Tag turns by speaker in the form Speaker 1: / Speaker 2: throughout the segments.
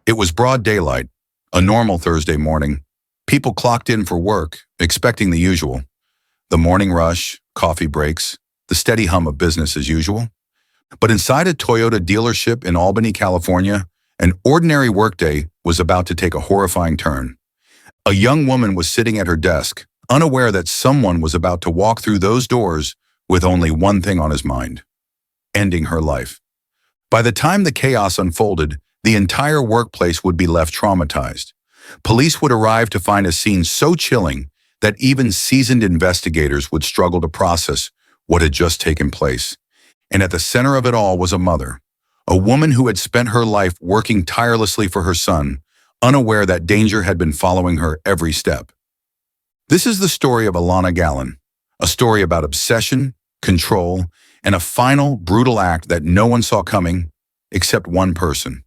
Speaker 1: It was broad daylight, a normal Thursday morning. People clocked in for work, expecting the usual. The morning rush, coffee breaks, the steady hum of business as usual. But inside a Toyota dealership in Albany, California, an ordinary workday was about to take a horrifying turn. A young woman was sitting at her desk, unaware that someone was about to walk through those doors with only one thing on his mind: ending her life. By the time the chaos unfolded, the entire workplace would be left traumatized. Police would arrive to find a scene so chilling that even seasoned investigators would struggle to process what had just taken place. And at the center of it all was a mother, a woman who had spent her life working tirelessly for her son, unaware that danger had been following her every step. This is the story of Alonna Gallon, a story about obsession, control, and a final, brutal act that no one saw coming except one person.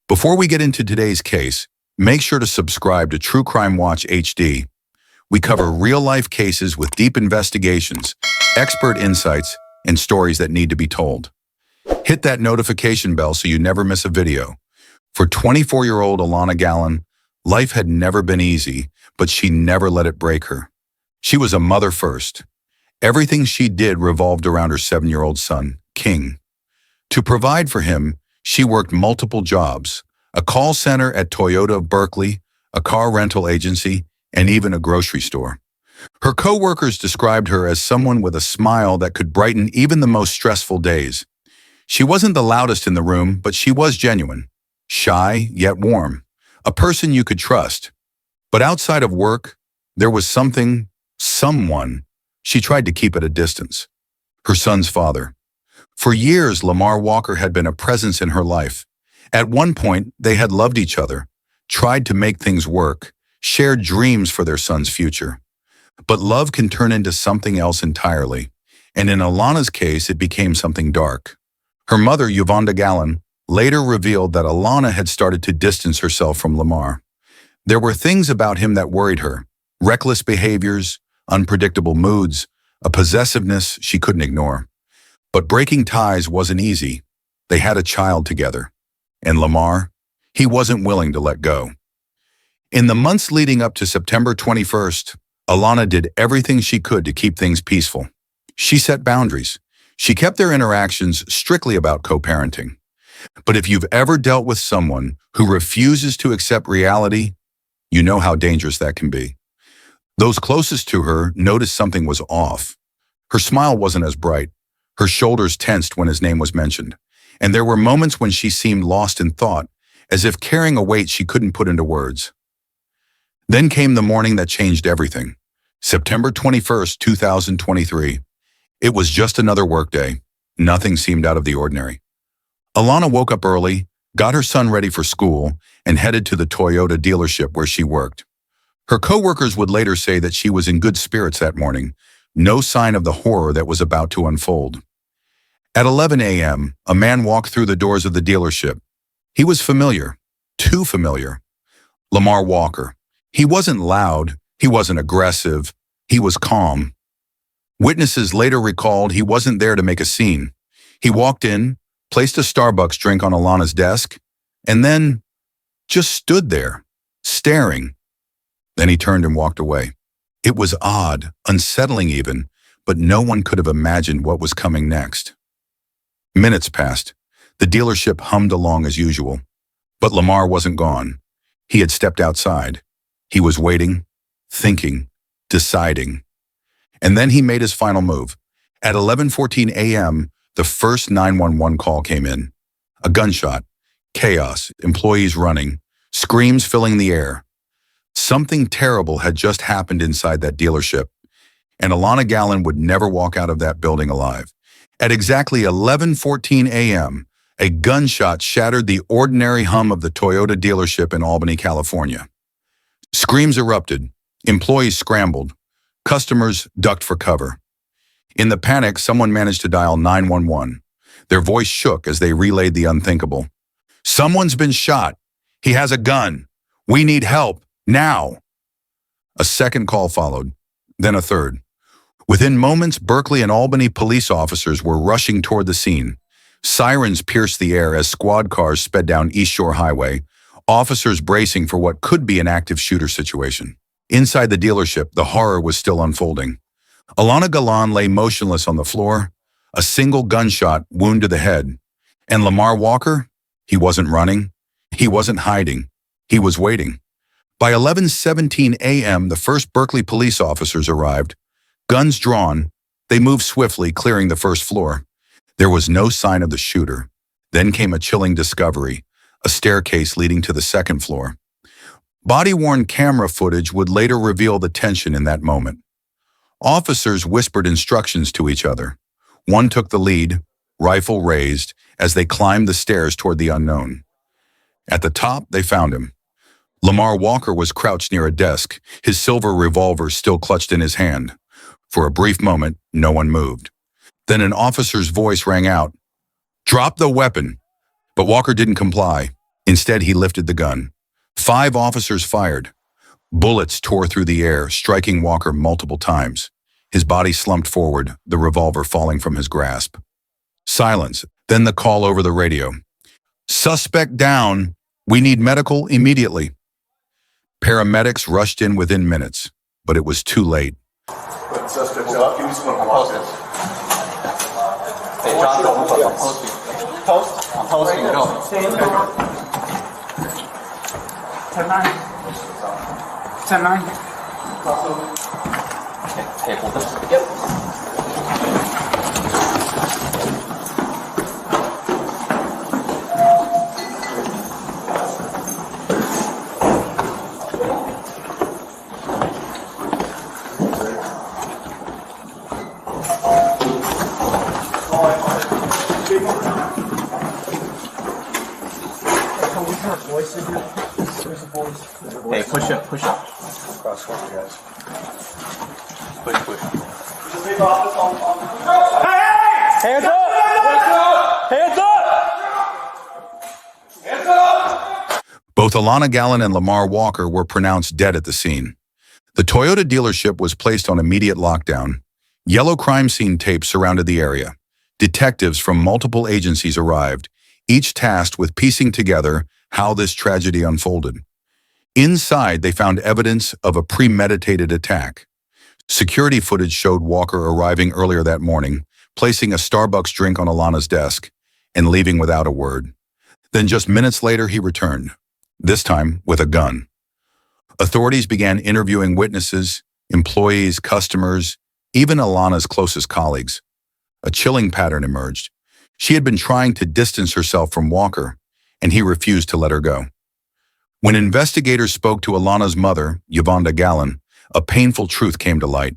Speaker 1: Before we get into today's case, make sure to subscribe to True Crime Watch HD. We cover real-life cases with deep investigations, expert insights, and stories that need to be told. Hit that notification bell so you never miss a video. For 24-year-old Alonna Gallon, life had never been easy, but she never let it break her. She was a mother first. Everything she did revolved around her 7-year-old son, King. To provide for him, she worked multiple jobs: a call center at Toyota of Berkeley, a car rental agency, and even a grocery store. Her co-workers described her as someone with a smile that could brighten even the most stressful days. She wasn't the loudest in the room, but she was genuine, shy yet warm, a person you could trust. But outside of work, there was someone she tried to keep at a distance: her son's father. For years, Lamar Walker had been a presence in her life. At one point, they had loved each other, tried to make things work, shared dreams for their son's future. But love can turn into something else entirely, and in Alana's case, it became something dark. Her mother, Alonna Gallon, later revealed that Alana had started to distance herself from Lamar. There were things about him that worried her: reckless behaviors, unpredictable moods, a possessiveness she couldn't ignore. But breaking ties wasn't easy. They had a child together. And Lamar, he wasn't willing to let go. In the months leading up to September 21st, Alana did everything she could to keep things peaceful. She set boundaries. She kept their interactions strictly about co-parenting. But if you've ever dealt with someone who refuses to accept reality, you know how dangerous that can be. Those closest to her noticed something was off. Her smile wasn't as bright. Her shoulders tensed when his name was mentioned. And there were moments when she seemed lost in thought, as if carrying a weight she couldn't put into words. Then came the morning that changed everything. September 21st, 2023. It was just another workday. Nothing seemed out of the ordinary. Alana woke up early, got her son ready for school, and headed to the Toyota dealership where she worked. Her co-workers would later say that she was in good spirits that morning, no sign of the horror that was about to unfold. At 11 a.m., a man walked through the doors of the dealership. He was familiar, too familiar. Lamar Walker. He wasn't loud, he wasn't aggressive, he was calm. Witnesses later recalled he wasn't there to make a scene. He walked in, placed a Starbucks drink on Alana's desk, and then just stood there, staring. Then he turned and walked away. It was odd, unsettling even, but no one could have imagined what was coming next. Minutes passed. The dealership hummed along as usual. But Lamar wasn't gone. He had stepped outside. He was waiting, thinking, deciding. And then he made his final move. At 11:14 a.m., the first 911 call came in. A gunshot, chaos, employees running, screams filling the air. Something terrible had just happened inside that dealership, and Alonna Gallon would never walk out of that building alive. At exactly 11:14 a.m., a gunshot shattered the ordinary hum of the Toyota dealership in Albany, California. Screams erupted. Employees scrambled. Customers ducked for cover. In the panic, someone managed to dial 911. Their voice shook as they relayed the unthinkable. "Someone's been shot. He has a gun. We need help, now." A second call followed, then a third. Within moments, Berkeley and Albany police officers were rushing toward the scene. Sirens pierced the air as squad cars sped down East Shore Highway. officers bracing for what could be an active shooter situation. Inside the dealership, the horror was still unfolding. Alonna Gallon lay motionless on the floor, a single gunshot wound to the head. And Lamar Walker? He wasn't running. He wasn't hiding. He was waiting. By 11:17 a.m., the first Berkeley police officers arrived. Guns drawn, they moved swiftly, clearing the first floor. There was no sign of the shooter. Then came a chilling discovery, a staircase leading to the second floor. Body-worn camera footage would later reveal the tension in that moment. Officers whispered instructions to each other. One took the lead, rifle raised, as they climbed the stairs toward the unknown. At the top, they found him. Lamar Walker was crouched near a desk, his silver revolver still clutched in his hand. For a brief moment, no one moved. Then an officer's voice rang out, "Drop the weapon." But Walker didn't comply. Instead, he lifted the gun. 5 officers fired. Bullets tore through the air, striking Walker multiple times. His body slumped forward, the revolver falling from his grasp. Silence, then the call over the radio. "Suspect down. We need medical immediately." Paramedics rushed in within minutes, but it was too late.
Speaker 2: Suspect's up. Give me some posters. Hey, John, I'm posting. Post? I'm posting it up.
Speaker 3: 10-9. 10-9.
Speaker 2: Hey, hold this. Yep. Hey, push up, push up. Cross court, guys. Push.
Speaker 3: Hands up! Hands up!
Speaker 2: Hands up!
Speaker 1: Both Alonna Gallon and Lamar Walker were pronounced dead at the scene. The Toyota dealership was placed on immediate lockdown. Yellow crime scene tapes surrounded the area. Detectives from multiple agencies arrived, each tasked with piecing together how this tragedy unfolded. Inside, they found evidence of a premeditated attack. Security footage showed Walker arriving earlier that morning, placing a Starbucks drink on Alana's desk, and leaving without a word. Then just minutes later, he returned, this time with a gun. Authorities began interviewing witnesses, employees, customers, even Alana's closest colleagues. A chilling pattern emerged. She had been trying to distance herself from Walker, and he refused to let her go. When investigators spoke to Alana's mother, Alonna Gallon, a painful truth came to light.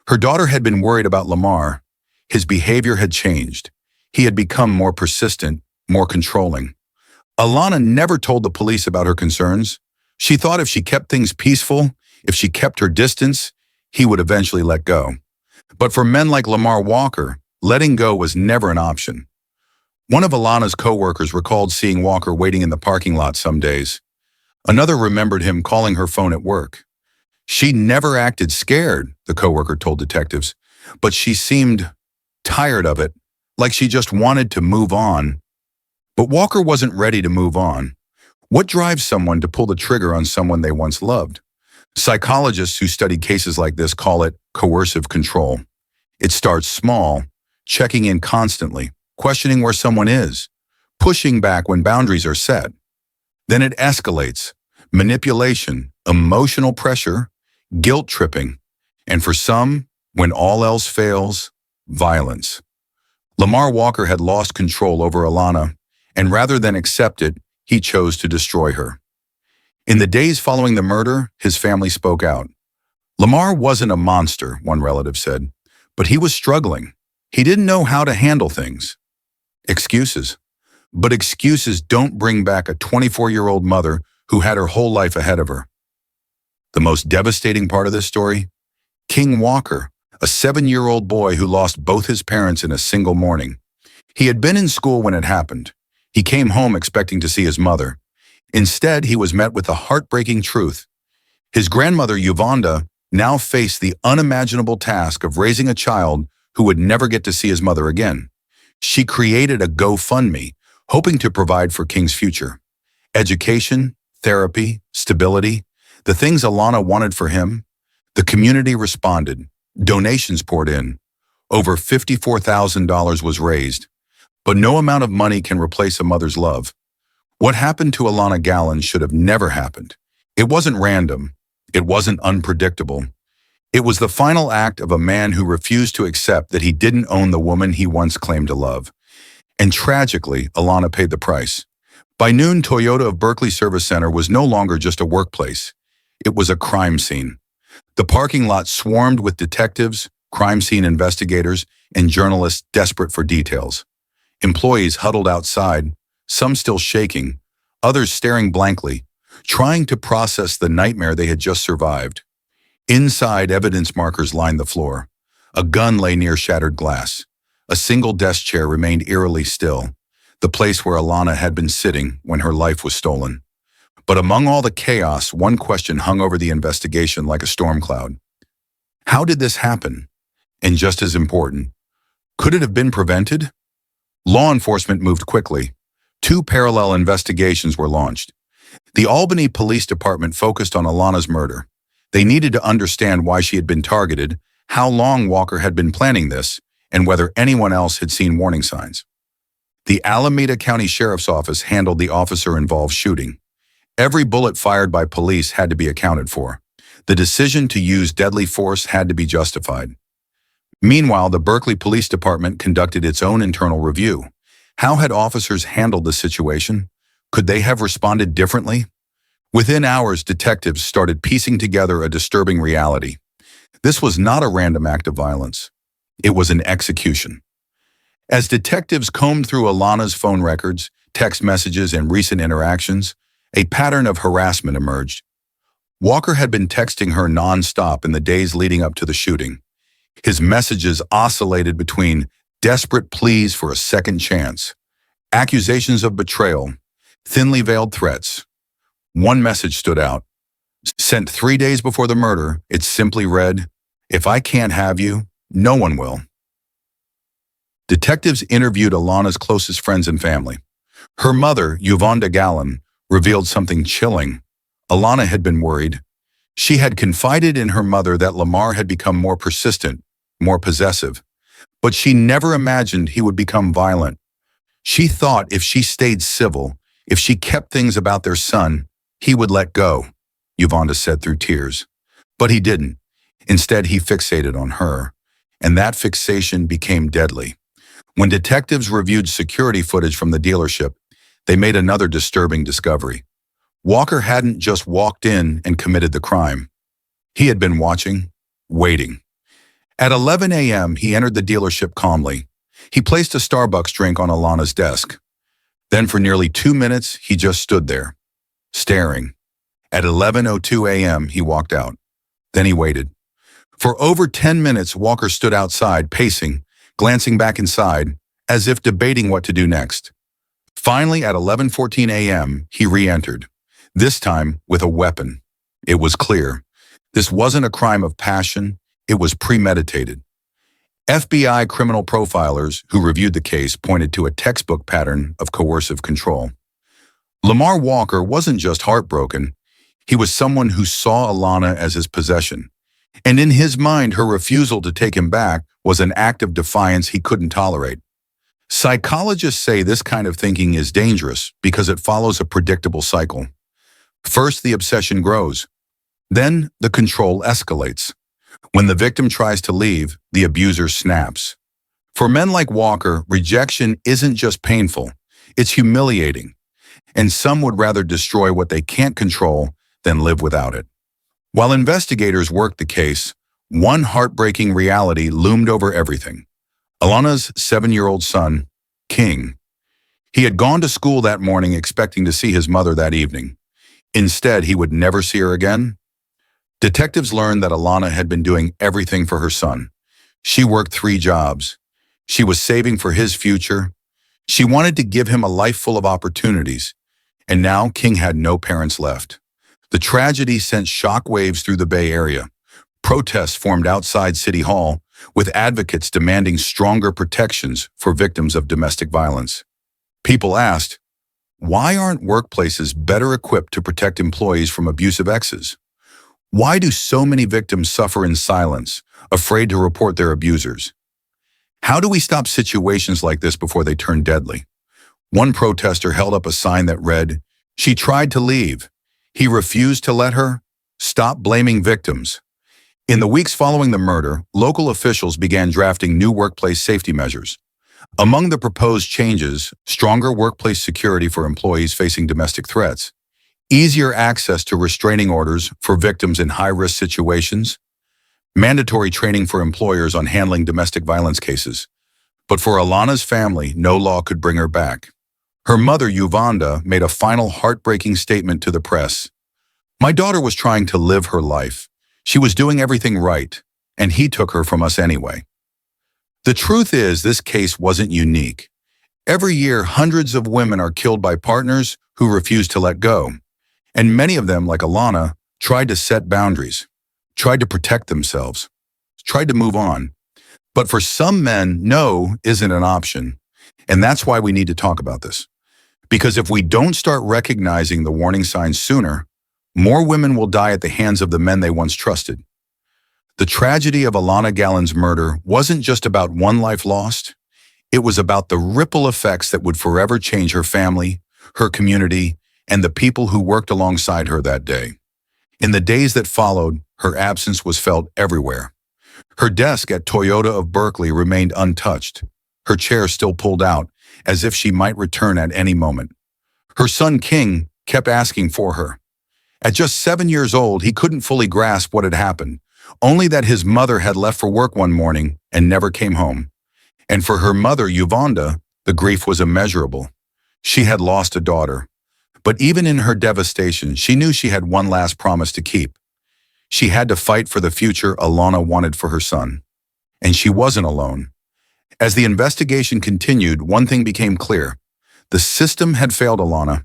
Speaker 1: Her daughter had been worried about Lamar. His behavior had changed. He had become more persistent, more controlling. Alana never told the police about her concerns. She thought if she kept things peaceful, if she kept her distance, he would eventually let go. But for men like Lamar Walker, letting go was never an option. One of Alana's coworkers recalled seeing Walker waiting in the parking lot some days. Another remembered him calling her phone at work. She never acted scared, the coworker told detectives, but she seemed tired of it, like she just wanted to move on. But Walker wasn't ready to move on. What drives someone to pull the trigger on someone they once loved? Psychologists who study cases like this call it coercive control. It starts small, checking in constantly, questioning where someone is, pushing back when boundaries are set. Then it escalates, manipulation, emotional pressure, guilt tripping, and for some, when all else fails, violence. Lamar Walker had lost control over Alana, and rather than accept it, he chose to destroy her. In the days following the murder, his family spoke out. Lamar wasn't a monster, one relative said, but he was struggling. He didn't know how to handle things. Excuses. But excuses don't bring back a 24-year-old mother who had her whole life ahead of her. The most devastating part of this story? King Walker, a 7-year-old boy who lost both his parents in a single morning. He had been in school when it happened. He came home expecting to see his mother. Instead, he was met with the heartbreaking truth. His grandmother, Yvonne, now faced the unimaginable task of raising a child who would never get to see his mother again. She created a GoFundMe, hoping to provide for King's future. Education, therapy, stability, the things Alana wanted for him. The community responded. Donations poured in. Over $54,000 was raised. But no amount of money can replace a mother's love. What happened to Alonna Gallon should have never happened. It wasn't random. It wasn't unpredictable. It was the final act of a man who refused to accept that he didn't own the woman he once claimed to love. And tragically, Alana paid the price. By noon, Toyota of Berkeley Service Center was no longer just a workplace. It was a crime scene. The parking lot swarmed with detectives, crime scene investigators, and journalists desperate for details. Employees huddled outside, some still shaking, others staring blankly, trying to process the nightmare they had just survived. Inside, evidence markers lined the floor. A gun lay near shattered glass. A single desk chair remained eerily still, the place where Alana had been sitting when her life was stolen. But among all the chaos, one question hung over the investigation like a storm cloud. How did this happen? And just as important, could it have been prevented? Law enforcement moved quickly. 2 parallel investigations were launched. The Albany Police Department focused on Alana's murder. They needed to understand why she had been targeted, how long Walker had been planning this, and whether anyone else had seen warning signs. The Alameda County Sheriff's Office handled the officer-involved shooting. Every bullet fired by police had to be accounted for. The decision to use deadly force had to be justified. Meanwhile, the Berkeley Police Department conducted its own internal review. How had officers handled the situation? Could they have responded differently? Within hours, detectives started piecing together a disturbing reality. This was not a random act of violence. It was an execution. As detectives combed through Alana's phone records, text messages, and recent interactions, a pattern of harassment emerged. Walker had been texting her non-stop in the days leading up to the shooting. His messages oscillated between desperate pleas for a second chance, accusations of betrayal, thinly veiled threats. One message stood out. Sent 3 days before the murder, it simply read, "If I can't have you, no one will." Detectives interviewed Alana's closest friends and family. Her mother, Alonna Gallon, revealed something chilling. Alana had been worried. She had confided in her mother that Lamar had become more persistent, more possessive. But she never imagined he would become violent. She thought if she stayed civil, if she kept things about their son, he would let go, Yvonne said through tears. But he didn't. Instead, he fixated on her. And that fixation became deadly. When detectives reviewed security footage from the dealership, they made another disturbing discovery. Walker hadn't just walked in and committed the crime. He had been watching, waiting. At 11 a.m., he entered the dealership calmly. He placed a Starbucks drink on Alana's desk. Then for nearly 2 minutes, he just stood there, staring. At 11:02 a.m., he walked out. Then he waited. For over 10 minutes, Walker stood outside, pacing, glancing back inside, as if debating what to do next. Finally, at 11:14 a.m., he re-entered, this time with a weapon. It was clear. This wasn't a crime of passion. It was premeditated. FBI criminal profilers who reviewed the case pointed to a textbook pattern of coercive control. Lamar Walker wasn't just heartbroken. He was someone who saw Alana as his possession. And in his mind, her refusal to take him back was an act of defiance he couldn't tolerate. Psychologists say this kind of thinking is dangerous because it follows a predictable cycle. First, the obsession grows. Then, the control escalates. When the victim tries to leave, the abuser snaps. For men like Walker, rejection isn't just painful, it's humiliating. And some would rather destroy what they can't control than live without it. While investigators worked the case, one heartbreaking reality loomed over everything. Alana's 7-year-old son, King. He had gone to school that morning expecting to see his mother that evening. Instead, he would never see her again. Detectives learned that Alana had been doing everything for her son. She worked 3 jobs. She was saving for his future. She wanted to give him a life full of opportunities. And now King had no parents left. The tragedy sent shockwaves through the Bay Area. Protests formed outside City Hall, with advocates demanding stronger protections for victims of domestic violence. People asked, why aren't workplaces better equipped to protect employees from abusive exes? Why do so many victims suffer in silence, afraid to report their abusers? How do we stop situations like this before they turn deadly? One protester held up a sign that read, "She tried to leave. He refused to let her. Stop blaming victims." In the weeks following the murder, local officials began drafting new workplace safety measures. Among the proposed changes, stronger workplace security for employees facing domestic threats, easier access to restraining orders for victims in high-risk situations, mandatory training for employers on handling domestic violence cases. But for Alana's family, no law could bring her back. Her mother, Yuvonda, made a final heartbreaking statement to the press. "My daughter was trying to live her life. She was doing everything right, and he took her from us anyway." The truth is, this case wasn't unique. Every year, hundreds of women are killed by partners who refuse to let go. And many of them, like Alana, tried to set boundaries, tried to protect themselves, tried to move on. But for some men, no isn't an option. And that's why we need to talk about this. Because if we don't start recognizing the warning signs sooner, more women will die at the hands of the men they once trusted. The tragedy of Alonna Gallon's murder wasn't just about one life lost. It was about the ripple effects that would forever change her family, her community, and the people who worked alongside her that day. In the days that followed, her absence was felt everywhere. Her desk at Toyota of Berkeley remained untouched, her chair still pulled out, as if she might return at any moment. Her son King kept asking for her. At just 7 years old, he couldn't fully grasp what had happened, only that his mother had left for work one morning and never came home. And for her mother, Yuvonda, the grief was immeasurable. She had lost a daughter. But even in her devastation, she knew she had one last promise to keep. She had to fight for the future Alana wanted for her son. And she wasn't alone. As the investigation continued, one thing became clear. The system had failed Alana.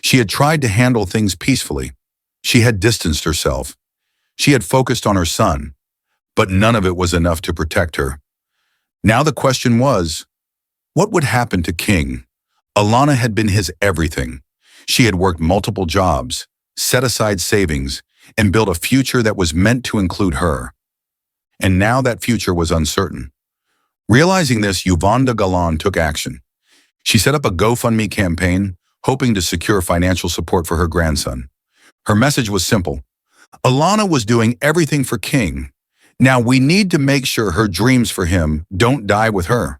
Speaker 1: She had tried to handle things peacefully. She had distanced herself. She had focused on her son. But none of it was enough to protect her. Now the question was, what would happen to King? Alana had been his everything. She had worked multiple jobs, set aside savings, and built a future that was meant to include her. And now that future was uncertain. Realizing this, Alonna Gallon took action. She set up a GoFundMe campaign, hoping to secure financial support for her grandson. Her message was simple. Alana was doing everything for King. Now we need to make sure her dreams for him don't die with her.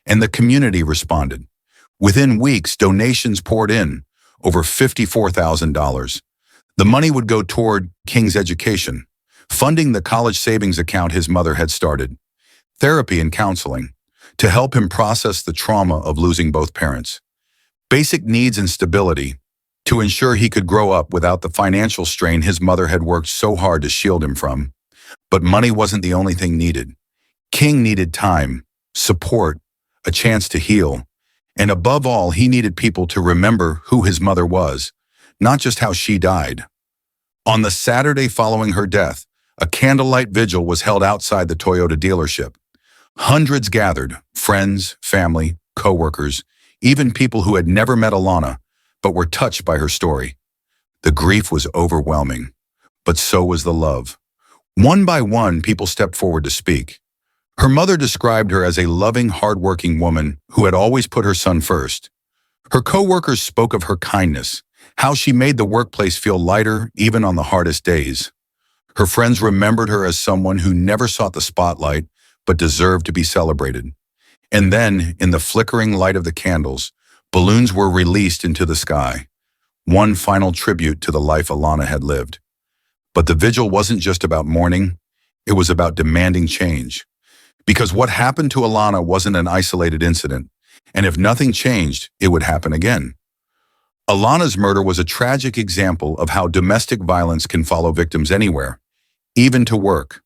Speaker 1: And the community responded. Within weeks, donations poured in, over $54,000. The money would go toward King's education, funding the college savings account his mother had started, therapy and counseling, to help him process the trauma of losing both parents, basic needs and stability, to ensure he could grow up without the financial strain his mother had worked so hard to shield him from. But money wasn't the only thing needed. King needed time, support, a chance to heal, and above all, he needed people to remember who his mother was, not just how she died. On the Saturday following her death, a candlelight vigil was held outside the Toyota dealership. Hundreds gathered, friends, family, coworkers, even people who had never met Alana, but were touched by her story. The grief was overwhelming, but so was the love. One by one, people stepped forward to speak. Her mother described her as a loving, hardworking woman who had always put her son first. Her coworkers spoke of her kindness, how she made the workplace feel lighter even on the hardest days. Her friends remembered her as someone who never sought the spotlight but deserved to be celebrated. And then, in the flickering light of the candles, balloons were released into the sky, one final tribute to the life Alana had lived. But the vigil wasn't just about mourning, it was about demanding change. Because what happened to Alana wasn't an isolated incident, and if nothing changed, it would happen again. Alana's murder was a tragic example of how domestic violence can follow victims anywhere, even to work.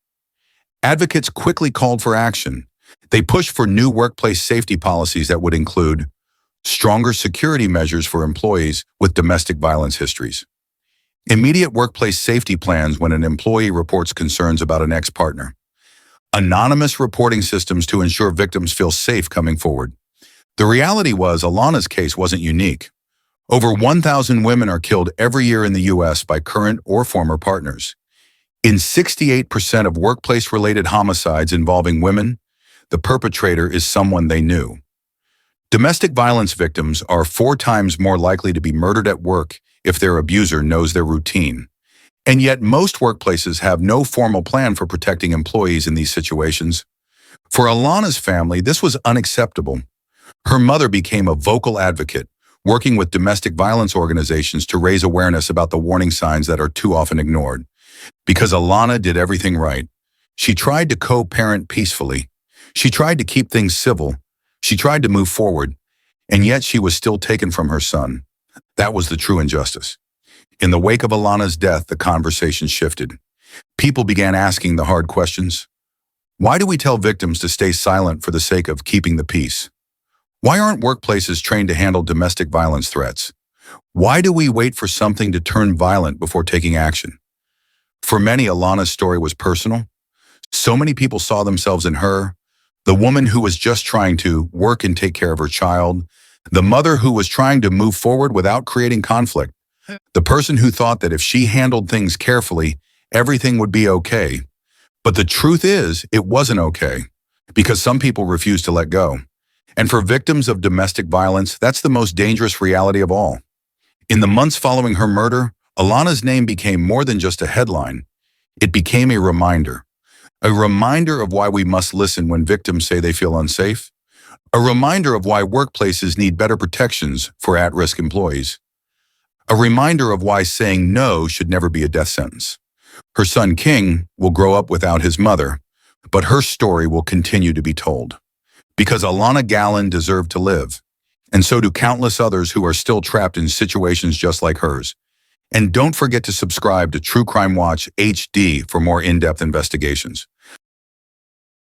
Speaker 1: Advocates quickly called for action. They pushed for new workplace safety policies that would include stronger security measures for employees with domestic violence histories, immediate workplace safety plans when an employee reports concerns about an ex-partner, anonymous reporting systems to ensure victims feel safe coming forward. The reality was Alana's case wasn't unique. Over 1,000 women are killed every year in the U.S. by current or former partners. In 68% of workplace-related homicides involving women, the perpetrator is someone they knew. Domestic violence victims are 4 times more likely to be murdered at work if their abuser knows their routine. And yet most workplaces have no formal plan for protecting employees in these situations. For Alana's family, this was unacceptable. Her mother became a vocal advocate, working with domestic violence organizations to raise awareness about the warning signs that are too often ignored. Because Alana did everything right. She tried to co-parent peacefully. She tried to keep things civil. She tried to move forward. And yet she was still taken from her son. That was the true injustice. In the wake of Alana's death, the conversation shifted. People began asking the hard questions. Why do we tell victims to stay silent for the sake of keeping the peace? Why aren't workplaces trained to handle domestic violence threats? Why do we wait for something to turn violent before taking action? For many, Alana's story was personal. So many people saw themselves in her, the woman who was just trying to work and take care of her child, the mother who was trying to move forward without creating conflict, the person who thought that if she handled things carefully, everything would be okay. But the truth is, it wasn't okay, because some people refused to let go. And for victims of domestic violence, that's the most dangerous reality of all. In the months following her murder, Alana's name became more than just a headline. It became a reminder of why we must listen when victims say they feel unsafe, a reminder of why workplaces need better protections for at-risk employees, a reminder of why saying no should never be a death sentence. Her son King will grow up without his mother, but her story will continue to be told. Because Alonna Gallon deserved to live, and so do countless others who are still trapped in situations just like hers. And don't forget to subscribe to True Crime Watch HD for more in-depth investigations.